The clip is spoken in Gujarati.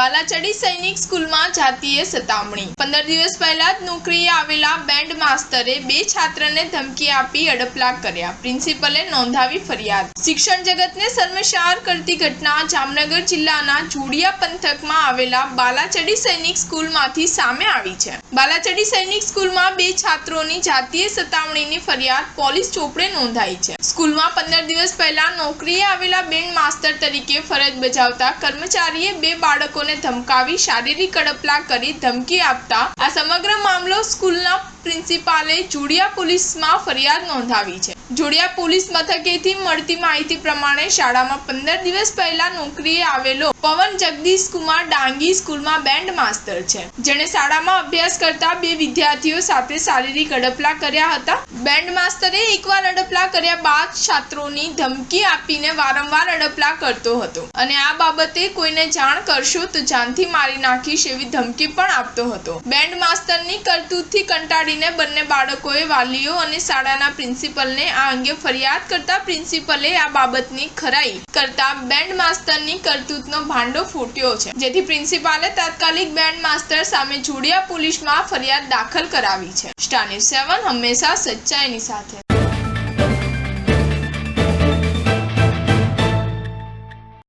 બાલાચડી સૈનિક સ્કૂલમાં જાતીય સતામણી 15 દિવસ પહેલા જ નોકરીએ આવેલા બેન્ડ માસ્તરે 2 છાત્રને ધમકી આપી અડપલા કર્યા. પ્રિન્સિપલે નોંધાવી ફરિયાદ. શિક્ષણ જગતને શર્મસાર કરતી ઘટના જામનગર જિલ્લાના જોડિયા પંથકમાં આવેલા બાલાચડી સૈનિક સ્કૂલમાંથી સામે આવી છે. બાલાચડી સૈનિક સ્કૂલમાં 2 છાત્રોની જાતીય સતામણીની ફરિયાદ પોલીસ ચોપડે નોંધાઈ છે. સ્કૂલમાં 15 દિવસ પહેલા નોકરીએ આવેલા બેન્ડ માસ્તર તરીકે ફરજ બજાવતા કર્મચારીએ 2 બાળકોને ધમકાવી શારીરિક અડપલા કરી ધમકી આપતા આ સમગ્ર મામલો સ્કૂલના પ્રિન્સિપાલે જોડિયા પોલીસમાં ફરિયાદ નોંધાવી છે. જોડિયા પોલીસ મથકેથી મળતી માહિતી પ્રમાણે શાળામાં 15 દિવસ પહેલા નોકરીએ આવેલો પવન જગદીશ કુમાર ડાંગી સ્કૂલમાં બેન્ડ માસ્તર છે, જેણે શાળામાં અભ્યાસ કરતા 2 વિદ્યાર્થીઓ સાથે શારીરિક અડપલા કર્યા હતા. બેન્ડ માસ્તરે એકવાર અડપલા કર્યા બાદ છાત્રોની ધમકી આપીને વારંવાર અડપલા કરતો હતો અને આ બાબતે કોઈને જાણ કરશો તો જાનથી મારી નાખીશ એવી ધમકી પણ આપતો હતો. બેન્ડ માસ્તરની કરતૂતથી કંટાળીને બંને બાળકોએ વાલીઓ અને શાળાના પ્રિન્સિપલને આ અંગે ફરિયાદ કરતા પ્રિન્સિપલે આ બાબતની ખરાઈ કરતા બેન્ડ માસ્તરની કરતૂતનો ભાંડો ફૂટ્યો છે, જેથી પ્રિન્સિપાલે તાત્કાલિક બેન્ડ માસ્તર સામે જોડિયા પોલીસમાં ફરિયાદ દાખલ કરાવી છે. સ્ટાર ન્યૂઝ 7 હંમેશા સચ્ચાઈની સાથે.